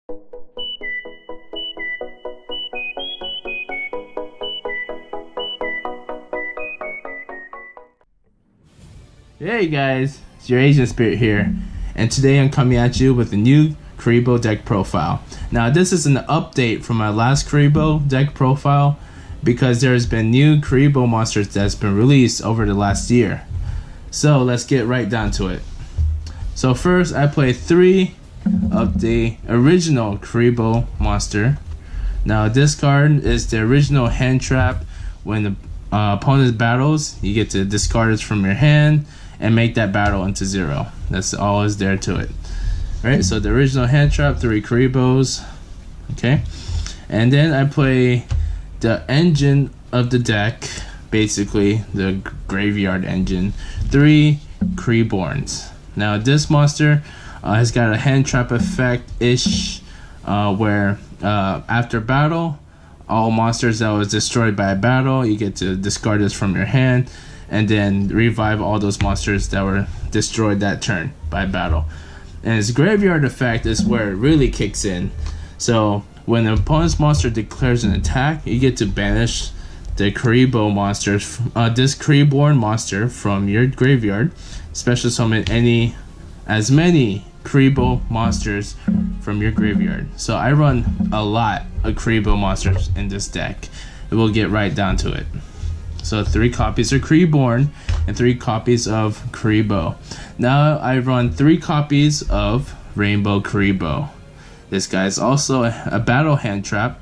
Hey guys, it's your Asian Spirit here, and today I'm coming at you with a new Kuriboh Deck Profile. Now this is an update from my last Kuriboh Deck Profile because there's been new Kuriboh monsters that's been released over the last year. So let's get right down to it. So first I play 3 of the original Kuriboh monster. Now this card is the original hand trap. When the opponent battles, you get to discard it from your hand and make that battle into 0. That's all is there to it. Right, so the original hand trap, 3 Kuribohs. Okay, and then I play the engine of the deck, basically the graveyard engine, 3 Kuribohs. Now this monster has got a hand trap effect ish, where after battle, all monsters that was destroyed by a battle, you get to discard this from your hand and then revive all those monsters that were destroyed that turn by battle. And its graveyard effect is where it really kicks in. So when the opponent's monster declares an attack, you get to banish the Kuriboh monsters, this Kuriboh monster from your graveyard, special summon as many Kuriboh monsters from your graveyard. So I run a lot of Kuriboh monsters in this deck. We'll get right down to it. So 3 copies of Kuriboh and 3 copies of Kuriboh. Now I run 3 copies of Rainbow Kuriboh. This guy is also a battle hand trap,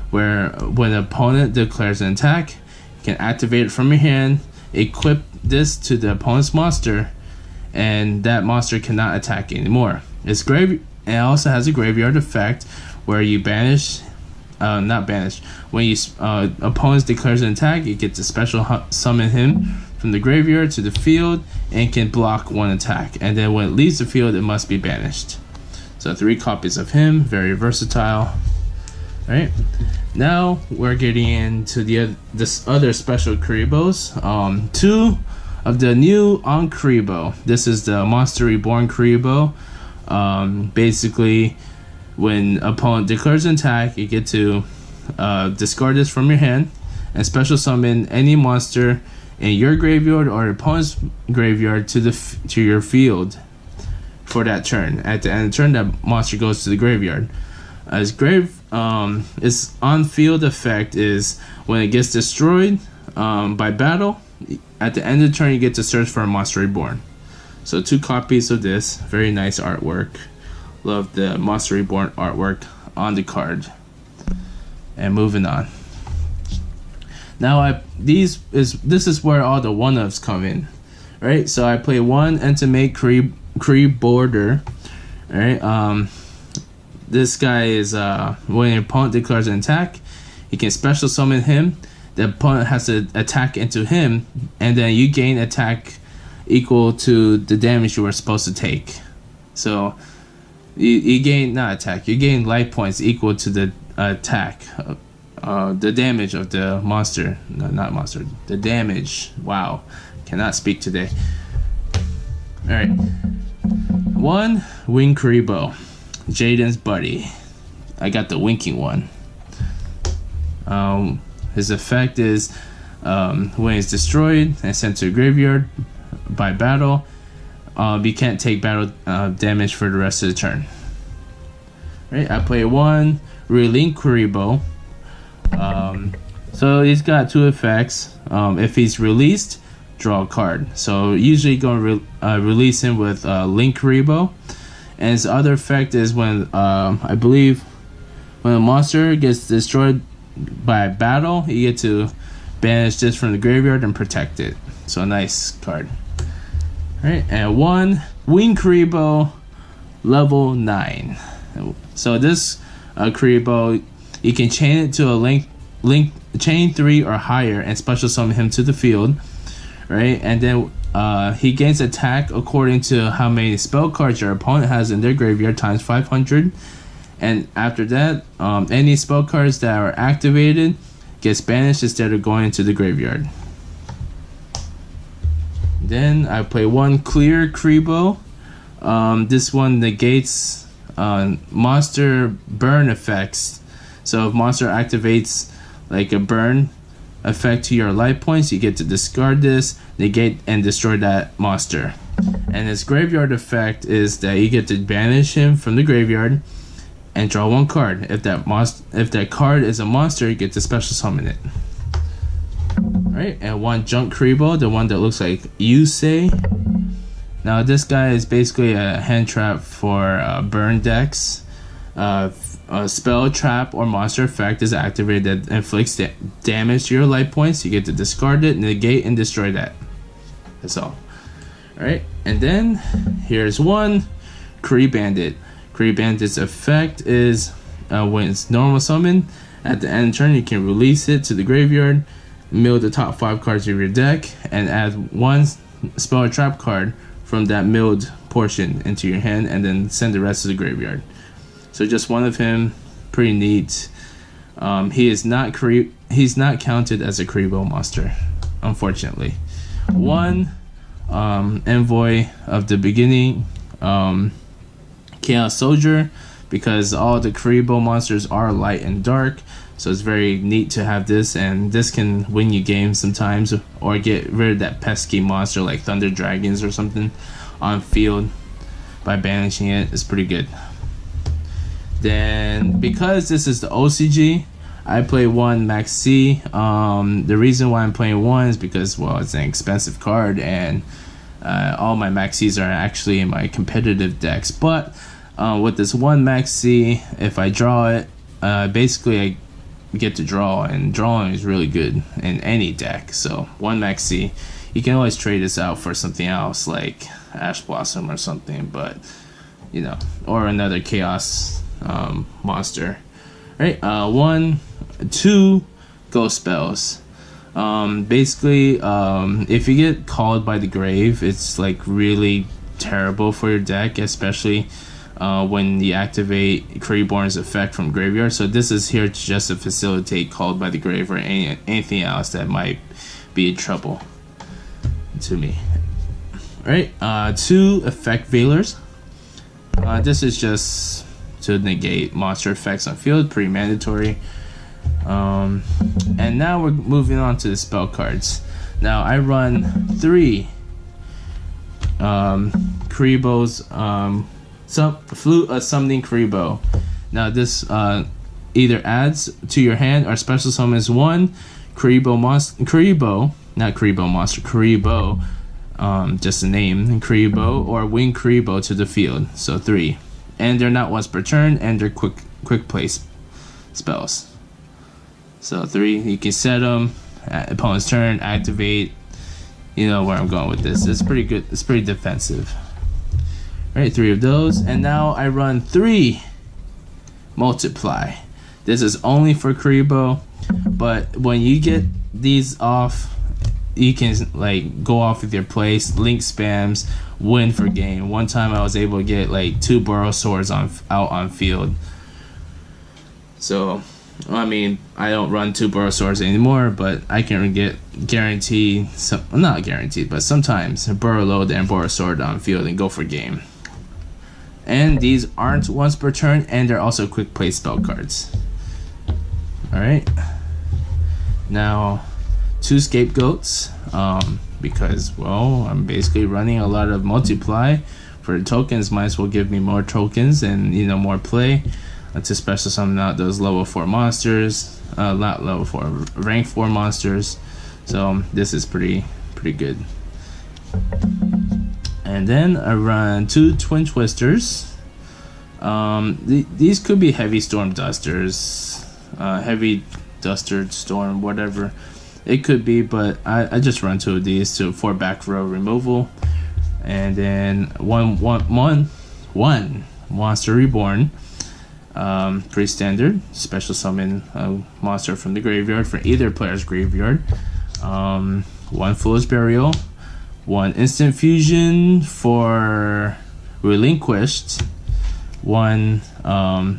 where when an opponent declares an attack, you can activate it from your hand, equip this to the opponent's monster, and that monster cannot attack anymore. It also has a graveyard effect where you banish, when you opponent declares an attack, you get to special summon him from the graveyard to the field and can block 1 attack, and then when it leaves the field it must be banished. So 3 copies of him, very versatile. Right, now we're getting into this other special Kuribohs. 2 of the new on Kuriboh. This is the Monster Reborn Kuriboh. Basically, when opponent declares an attack, you get to discard this from your hand and special summon any monster in your graveyard or opponent's graveyard to your field for that turn. At the end of the turn, that monster goes to the graveyard. Its on-field effect is when it gets destroyed by battle, at the end of the turn you get to search for a Monster Reborn. So 2 copies of this, very nice artwork. Love the Monster Reborn artwork on the card. And moving on. Now this is where all the one-ofs come in. Right? So I play 1 Entomate Kuriboh. Right? This guy is when your opponent declares an attack, you can special summon him. The opponent has to attack into him, and then you gain attack equal to the damage you were supposed to take. So you gain, not attack, you gain life points equal to the attack, the damage of the monster. No, not monster, the damage. Wow, cannot speak today. Alright, 1 Wing Kuriboh, Jaden's buddy. I got the winking one. His effect is when it's destroyed and sent to a graveyard by battle, you can't take battle damage for the rest of the turn. Right, I play 1 Relink Kuriboh. So he's got 2 effects. If he's released, draw a card. So usually you're gonna release him with Link Kuriboh. And his other effect is when I believe when a monster gets destroyed by battle, you get to banish this from the graveyard and protect it. So nice card. Alright, and 1 Wing Kuriboh, level 9. So this Kuriboh, you can chain it to a link chain 3 or higher and special summon him to the field. Right, and then he gains attack according to how many spell cards your opponent has in their graveyard times 500. And after that, any spell cards that are activated gets banished instead of going into the graveyard. Then I play 1 Clear Kuriboh. This one negates monster burn effects. So if monster activates like a burn effect to your life points, you get to discard this, negate, and destroy that monster. And its graveyard effect is that you get to banish him from the graveyard and draw one card. If that card is a monster, you get to special summon it. Alright, and one junk Kuriboh, the one that looks like Yugioh. Now this guy is basically a hand trap for burn decks. A spell, trap, or monster effect is activated that inflicts damage to your life points. You get to discard it, negate, and destroy that. That's all. Alright, and then here's one Kuriboh Bandit. Kuriboh Bandit's effect is when it's normal summon, at the end of the turn you can release it to the graveyard, mill the top 5 cards of your deck, and add one spell or trap card from that milled portion into your hand, and then send the rest to the graveyard. So just one of him, pretty neat. He's not counted as a Kuriboh monster, unfortunately. One envoy of the beginning, Chaos Soldier, because all the Kuriboh monsters are light and dark, so it's very neat to have this, and this can win you games sometimes, or get rid of that pesky monster like Thunder Dragons or something on field by banishing it. It's pretty good. Then, because this is the OCG, I play one Max C. The reason why I'm playing one is because, well, it's an expensive card, and all my Max Cs are actually in my competitive decks. But with this one Max C, if I draw it, basically I get to draw, and drawing is really good in any deck. So one Max C, you can always trade this out for something else like Ash Blossom or something, but you know, or another Chaos monster. Right, 1, 2 ghost spells. Basically, if you get called by the grave, it's like really terrible for your deck, especially when you activate Kuriboh's effect from graveyard. So this is here just to facilitate called by the grave or anything else that might be in trouble to me. Right, 2 effect veilers. This is just to negate monster effects on field, pretty mandatory. And now we're moving on to the spell cards. Now I run 3 Kuriboh's Flute Summoning Kuriboh. Now this either adds to your hand or special summons 1 Kuriboh, not Kuriboh monster, Kuriboh, just a name, Kuriboh, or wing Kuriboh to the field. So 3. And they're not once per turn, and they're quick play spells. So 3, you can set them at opponent's turn, activate. You know where I'm going with this. It's pretty good. It's pretty defensive. Right, 3 of those, and now I run 3 multiply. This is only for Kuriboh, but when you get these off, you can like go off with your place, link spams, win for game. One time I was able to get like 2 Burrow Swords out on field. So I mean, I don't run 2 Burrow Swords anymore, but I can guarantee some, not guaranteed, but sometimes Burrow Load and Burrow Sword on field and go for game. And these aren't once per turn, and they're also quick play spell cards. Alright, now 2 scapegoats, because, well, I'm basically running a lot of multiply for the tokens. Might as well give me more tokens and, you know, more play to special summon out those level 4 monsters, not level 4, rank 4 monsters. So this is pretty good. And then I run 2 Twin Twisters. These could be Heavy Storm Dusters, Heavy Duster Storm, whatever it could be, but I just run 2 of these for back row removal. And then one Monster Reborn, pretty standard, special summon a monster from the graveyard for either player's graveyard. 1 Fool's Burial, 1 Instant Fusion for Relinquished, 1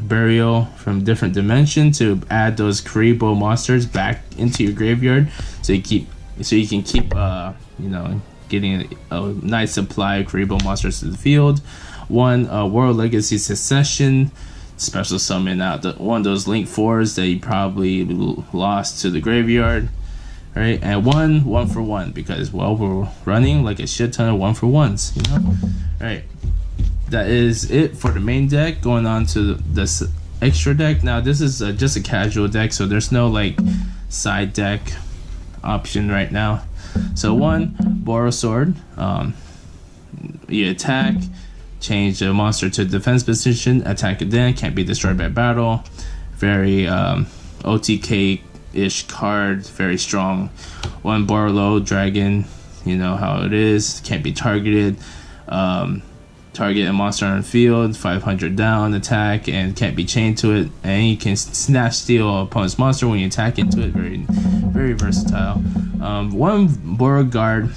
Burial from different dimension to add those Kuriboh monsters back into your graveyard, so you can keep you know, getting a nice supply of Kuriboh monsters to the field. One, World Legacy Succession, special summon out one of those Link 4s that you probably lost to the graveyard, right? And one for one, because, well, we're running like a shit ton of 1-for-1s, you know? Right. That is it for the main deck. Going on to this extra deck. Now, this is just a casual deck, so there's no, like, side deck option right now. So, one, Borrow Sword. You attack, change a monster to defense position, attack it then, can't be destroyed by battle. Very OTK-ish card, very strong. One, Borrow Low Dragon, you know how it is, can't be targeted. Target a monster on the field, 500 down, attack, and can't be chained to it. And you can snatch steal opponent's monster when you attack into it. Very, very versatile. One Borrow Guard,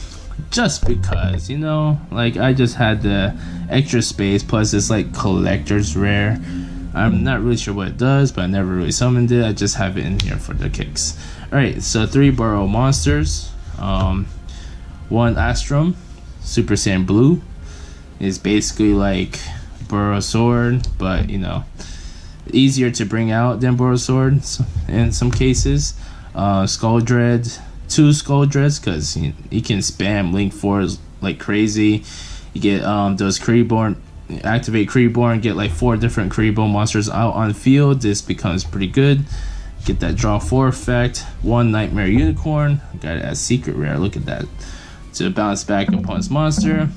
just because, you know, like, I just had the extra space, plus it's like collector's rare. I'm not really sure what it does, but I never really summoned it. I just have it in here for the kicks. Alright, so 3 Borrow monsters. One Astrum, Super Saiyan Blue. Is basically like Borrow Sword, but, you know, easier to bring out than Borrow Sword in some cases. Skull Dread, 2 Skull Dreads, because you can spam Link 4s like crazy. You get those Kuriboh, activate Kuriboh, get like 4 different Kuriboh monsters out on field. This becomes pretty good. Get that draw 4 effect. 1 Nightmare Unicorn, got it as secret rare. Look at that, to bounce back opponent's monster.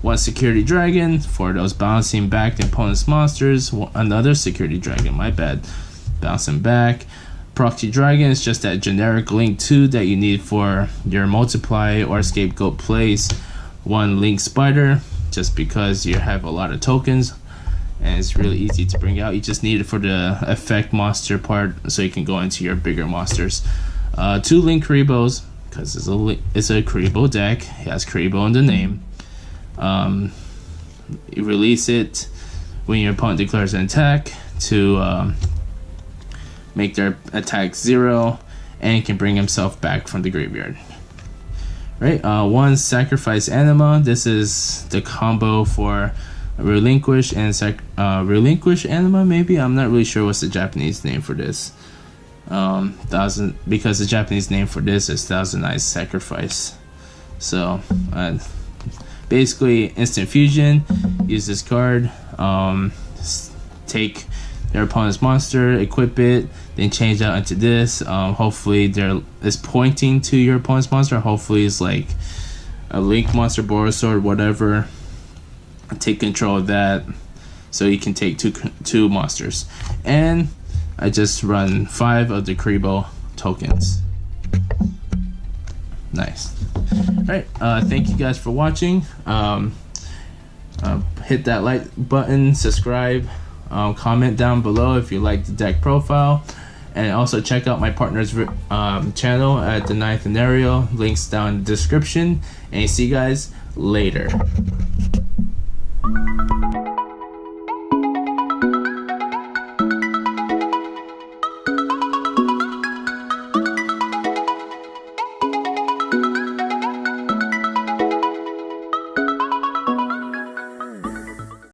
1 Security Dragon for those bouncing back the opponent's monsters. Another Security Dragon, my bad, bouncing back. Proxy Dragon is just that generic Link 2 that you need for your multiply or scapegoat plays. 1 Link Spider, just because you have a lot of tokens and it's really easy to bring out. You just need it for the effect monster part, so you can go into your bigger monsters. 2 Link Kuribohs, because it's a Kuriboh deck. It has Kuriboh in the name. You release it when your opponent declares an attack to make their attack 0, and can bring himself back from the graveyard. Right, 1 Sacrifice Anima. This is the combo for Relinquish and Relinquish Anima, maybe? I'm not really sure what's the Japanese name for this. Because the Japanese name for this is Thousand Eyes Sacrifice. So, basically, instant fusion. Use this card. Take their opponent's monster, equip it, then change out into this. Hopefully, it's pointing to your opponent's monster. Hopefully, it's like a Link monster, Borrow Sword, whatever. Take control of that, so you can take two monsters. And I just run 5 of the Kuriboh tokens. Nice. Alright, thank you guys for watching. Hit that like button, subscribe, comment down below if you like the deck profile, and also check out my partner's channel at the 9th Scenario. Links down in the description, and see you guys later.